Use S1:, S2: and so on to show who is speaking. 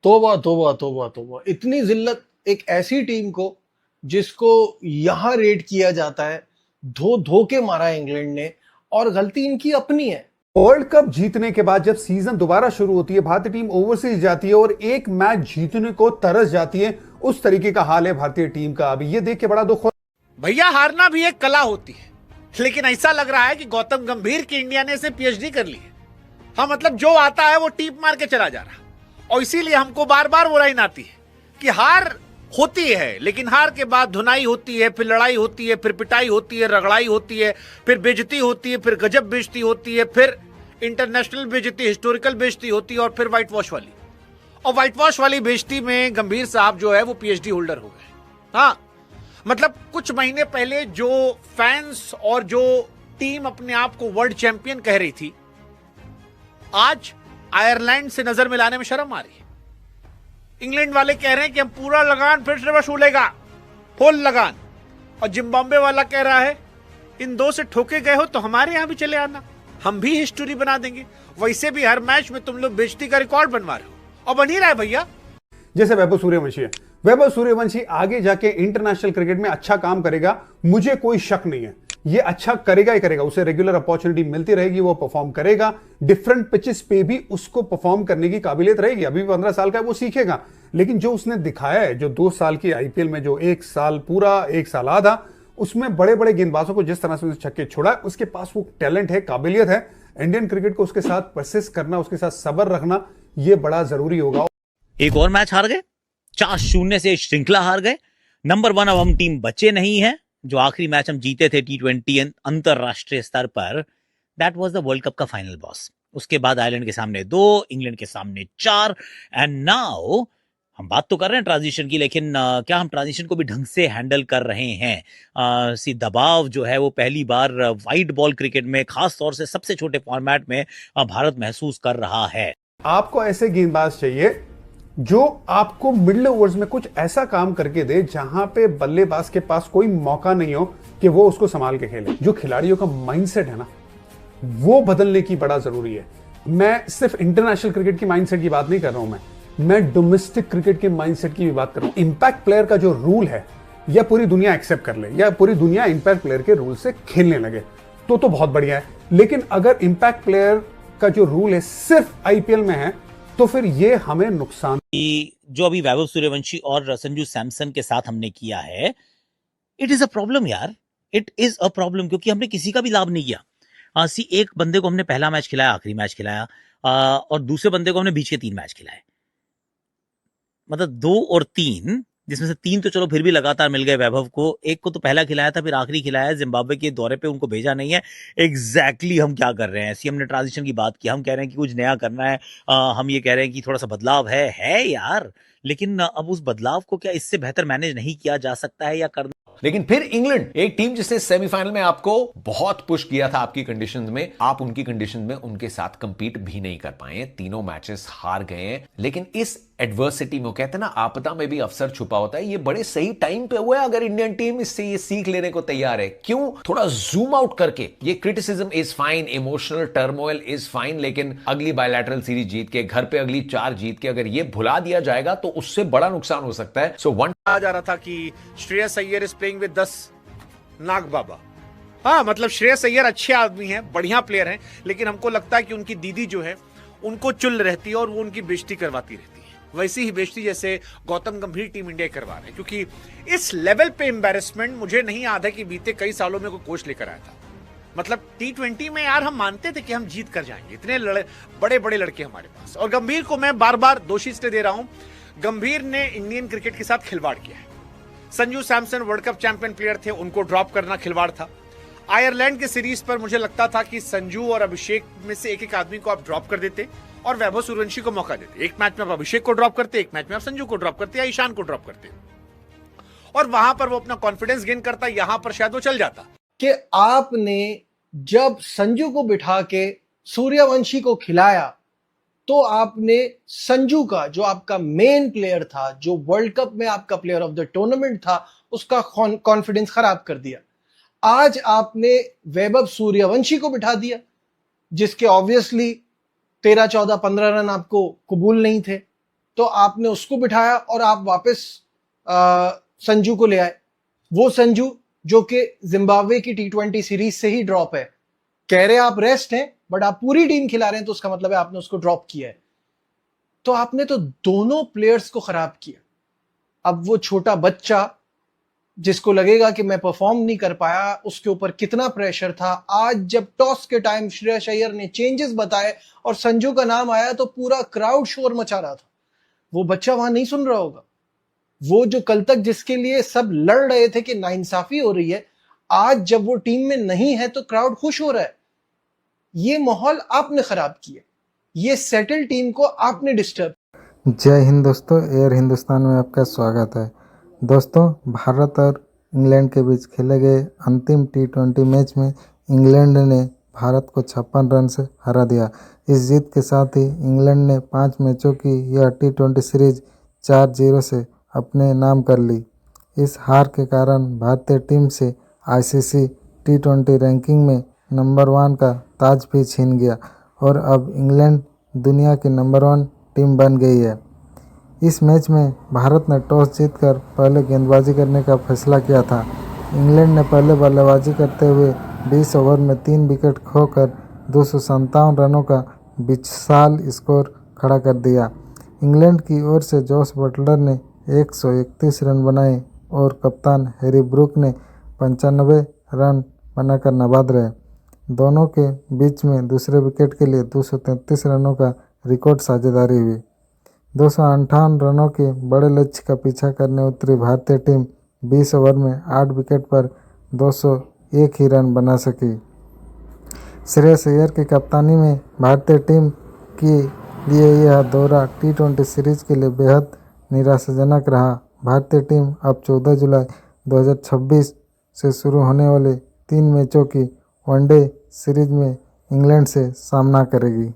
S1: तोबा तोबा तोबा तोबा, इतनी जिल्लत एक ऐसी टीम को जिसको यहां रेट किया जाता है। धो धो के मारा है इंग्लैंड ने, और गलती इनकी अपनी है।
S2: वर्ल्ड कप जीतने के बाद जब सीजन दोबारा शुरू होती है, भारतीय टीम ओवरसीज जाती है और एक मैच जीतने को तरस जाती है। उस तरीके का हाल है भारतीय टीम का। अभी ये देख के बड़ा दुख हो।
S3: भैया हारना भी एक कला होती है, लेकिन ऐसा लग रहा है कि गौतम गंभीर की इंडिया ने इसे पीएचडी कर ली है। हाँ, मतलब जो आता है वो टीप मार के चला जा रहा, और इसीलिए हमको बार बार वो लाइन आती है कि हार होती है, लेकिन हार के बाद धुनाई होती है, फिर लड़ाई होती है, फिर पिटाई होती है, रगड़ाई होती है, फिर बेइज्जती होती है, फिर गजब बेइज्जती होती है, फिर इंटरनेशनल बेइज्जती, हिस्टोरिकल बेइज्जती होती है, और फिर व्हाइट वॉश वाली। और व्हाइट वॉश वाली बेइज्जती में गंभीर साहब जो है वो पीएचडी होल्डर हो गए। हाँ, मतलब कुछ महीने पहले जो फैंस और जो टीम अपने आप को वर्ल्ड चैंपियन कह रही थी, आज आयरलैंड से नजर मिलाने में शर्म आ रही है। इंग्लैंड वाले कह रहे हैं कि हम पूरा लगान फिर से वसूलेगा, फुल लगान। और जिम्बाब्वे वाला कह रहा है इन दो से ठोके गए हो तो हमारे यहां भी चले आना, हम भी हिस्ट्री बना देंगे। वैसे भी हर मैच में तुम लोग बेइज्जती का रिकॉर्ड बनवा रहे हो, और बन ही रहा है भैया।
S2: जैसे वैभव सूर्यवंशी है, वैभव सूर्यवंशी आगे जाके इंटरनेशनल क्रिकेट में अच्छा काम करेगा, मुझे कोई शक नहीं है। ये अच्छा करेगा ही करेगा, उसे रेगुलर अपॉर्चुनिटी मिलती रहेगी, वो परफॉर्म करेगा। डिफरेंट पिचेस पे भी उसको परफॉर्म करने की काबिलियत रहेगी। अभी भी 15 साल का है, वो सीखेगा। लेकिन जो उसने दिखाया है, जो 2 साल की आईपीएल में, जो 1 साल पूरा 1 साल आधा, उसमें बड़े बड़े गेंदबाजों को जिस तरह से उसने छक्के छोड़ा, उसके पास वो टैलेंट है, काबिलियत है। इंडियन क्रिकेट को उसके साथ परसिस्ट करना, उसके साथ सब्र रखना, ये बड़ा जरूरी होगा।
S4: एक और मैच हार गए, 4-0 से श्रृंखला हार गए। नंबर 1 अब हम टीम बचे नहीं है। जो आखिरी मैच हम जीते थे T20 अंतरराष्ट्रीय स्तर पर, that was the world cup का फाइनल बॉस। उसके बाद आयरलैंड के सामने 2, इंग्लैंड के सामने 4, एंड नाउ हम बात तो कर रहे हैं ट्रांजिशन की, लेकिन क्या हम ट्रांजिशन को भी ढंग से हैंडल कर रहे हैं? दबाव जो है वो पहली बार वाइड बॉल क्रिकेट में, खास तौर से सबसे छोटे फॉर्मेट में भारत महसूस कर रहा है।
S2: आपको ऐसे गेंदबाज चाहिए जो आपको मिडल ओवर्स में कुछ ऐसा काम करके दे जहां पे बल्लेबाज के पास कोई मौका नहीं हो कि वो उसको संभाल के खेले। जो खिलाड़ियों का माइंडसेट है ना, वो बदलने की बड़ा जरूरी है। मैं सिर्फ इंटरनेशनल क्रिकेट की माइंडसेट की बात नहीं कर रहा हूं, मैं डोमेस्टिक क्रिकेट के माइंडसेट की भी बात कर रहा हूं। इंपैक्ट प्लेयर का जो रूल है, या पूरी दुनिया एक्सेप्ट कर ले, या पूरी दुनिया इंपैक्ट प्लेयर के रूल से खेलने लगे, तो बहुत बढ़िया है। लेकिन अगर इंपैक्ट प्लेयर का जो रूल है सिर्फ आईपीएल में है, तो फिर ये हमें नुकसान।
S4: जो अभी वैभव सूर्यवंशी और संजू सैमसन के साथ हमने किया है, इट इज अ प्रॉब्लम यार, इट इज अ प्रॉब्लम, क्योंकि हमने किसी का भी लाभ नहीं किया। एक बंदे को हमने पहला मैच खिलाया, आखिरी मैच खिलाया, और दूसरे बंदे को हमने बीच के 3 मैच खिलाए। मतलब 2 और 3, जिसमें से 3 तो चलो फिर भी लगातार मिल गए वैभव को। एक को तो पहला खिलाया था, फिर आखिरी खिलाया। जिम्बाब्वे के दौरे पे उनको भेजा नहीं है। एग्जैक्टली हम क्या कर रहे हैं? सीएम ने ट्रांजिशन की बात की, हम कह रहे हैं कि कुछ नया करना है। हम ये कह रहे हैं कि थोड़ा सा बदलाव है यार, लेकिन अब उस बदलाव को क्या इससे बेहतर मैनेज नहीं किया जा सकता है या करना?
S5: लेकिन फिर इंग्लैंड, एक टीम जिसने सेमीफाइनल में आपको बहुत पुश किया था आपकी कंडीशंस में, आप उनकी कंडीशन में उनके साथ कंपीट भी नहीं कर पाए, तीनों मैचेस हार गए हैं। लेकिन इस एडवर्सिटी में, कहते हैं ना, आपदा में भी अवसर छुपा होता है। ये बड़े सही टाइम पे हुआ है अगर इंडियन टीम इससे ये सीख लेने को तैयार है। क्यों? थोड़ा जूम आउट करके, ये criticism is fine, emotional turmoil is fine, लेकिन अगली बायलैटरल सीरीज जीत के, घर पे अगली 4 जीत के अगर ये भुला दिया जाएगा तो उससे बड़ा नुकसान हो सकता है। सो
S3: कहा जा रहा था कि Shreyas Iyer is playing with 10 नाग बाबा। हाँ, मतलब श्रेयस अय्यर अच्छे आदमी हैं, बढ़िया प्लेयर हैं, लेकिन हमको लगता है कि उनकी दीदी जो है उनको चुल रहती है और वो उनकी बेइज्जती करवाती रहती है। वैसी ही बेइज्जती जैसे गौतम गंभीर टीम इंडिया करवा रहे हैं, क्योंकि इस लेवल पे एम्बैरेसमेंट मुझे नहीं याद है कि बीते कई सालों में कोई कोच लेकर आया था। मतलब T20 में यार हम मानते थे कि हम जीत कर जाएंगे, इतने बड़े बड़े लड़के हमारे पास। और गंभीर को मैं बार बार दोषी इसलिए दे रहा हूं, गंभीर ने इंडियन क्रिकेट के साथ खिलवाड़ किया है। Sanju Samson world cup champion player थे, उनको ड्रॉप करना खिलवाड़ था। आयरलैंड के सीरीज पर मुझे लगता था कि संजू और अभिषेक में से एक आदमी को आप ड्रॉप कर देते और वैभव सूर्यवंशी को मौका देते। एक मैच में आप अभिषेक को ड्रॉप करते, एक मैच में आप संजू को ड्रॉप करते या ईशान को ड्रॉप करते, और वहां पर वो अपना कॉन्फिडेंस गेन करता। यहां पर शायद वो चल जाता।
S1: कि आपने जब संजू को बिठा के सूर्यवंशी को खिलाया, तो आपने संजू का, जो आपका मेन प्लेयर था, जो वर्ल्ड कप में आपका प्लेयर ऑफ द टूर्नामेंट था, उसका कॉन्फिडेंस खराब कर दिया। आज आपने वैभव सूर्यवंशी को बिठा दिया, जिसके ऑब्वियसली 13, 14, 15 रन आपको कबूल नहीं थे। तो आपने उसको बिठाया और आप वापस संजू को ले आए। वो संजू जो कि जिम्बाब्वे की T20 सीरीज से ही ड्रॉप है। कह रहे आप रेस्ट हैं, बट आप पूरी टीम खिला रहे हैं, तो उसका मतलब है आपने उसको ड्रॉप किया है। तो आपने तो दोनों प्लेयर्स को खराब किया। अब वो छोटा बच्चा जिसको लगेगा कि मैं परफॉर्म नहीं कर पाया, उसके ऊपर कितना प्रेशर था। आज जब टॉस के टाइम श्रेयस अय्यर ने चेंजेस बताए और संजू का नाम आया तो पूरा क्राउड शोर मचा रहा था। वो बच्चा वहां नहीं सुन रहा होगा। वो जो कल तक जिसके लिए सब लड़ रहे थे कि नाइंसाफी हो रही है, आज जब वो टीम में नहीं है तो क्राउड खुश हो रहा है। ये माहौल आपने खराब किया, ये सेटल टीम को आपने डिस्टर्ब।
S6: जय हिंद दोस्तों, एयर हिंदुस्तान में आपका स्वागत है। दोस्तों, भारत और इंग्लैंड के बीच खेले गए अंतिम T20 मैच में इंग्लैंड ने भारत को 56 रन से हरा दिया। इस जीत के साथ ही इंग्लैंड ने 5 मैचों की यह T20 सीरीज 4-0 से अपने नाम कर ली। इस हार के कारण भारतीय टीम से ICC T20 रैंकिंग में नंबर 1 का ताज भी छीन गया और अब इंग्लैंड दुनिया की नंबर 1 टीम बन गई है। इस मैच में भारत ने टॉस जीतकर पहले गेंदबाजी करने का फैसला किया था। इंग्लैंड ने पहले बल्लेबाजी करते हुए 20 ओवर में 3 विकेट खोकर 257 रनों का विशाल स्कोर खड़ा कर दिया। इंग्लैंड की ओर से जॉस बटलर ने 131 रन बनाए और कप्तान हैरी ब्रूक ने 95 रन बनाकर नाबाद रहे। दोनों के बीच में दूसरे विकेट के लिए 233 रनों का रिकॉर्ड साझेदारी हुई। 258 रनों के बड़े लक्ष्य का पीछा करने उतरी भारतीय टीम 20 ओवर में 8 विकेट पर 201 ही रन बना सकी। श्रेयस अय्यर की कप्तानी में भारतीय टीम के लिए यह दौरा T20 सीरीज के लिए बेहद निराशाजनक रहा। भारतीय टीम अब 14 जुलाई 2026 से शुरू होने वाले 3 मैचों की वनडे सीरीज में इंग्लैंड से सामना करेगी।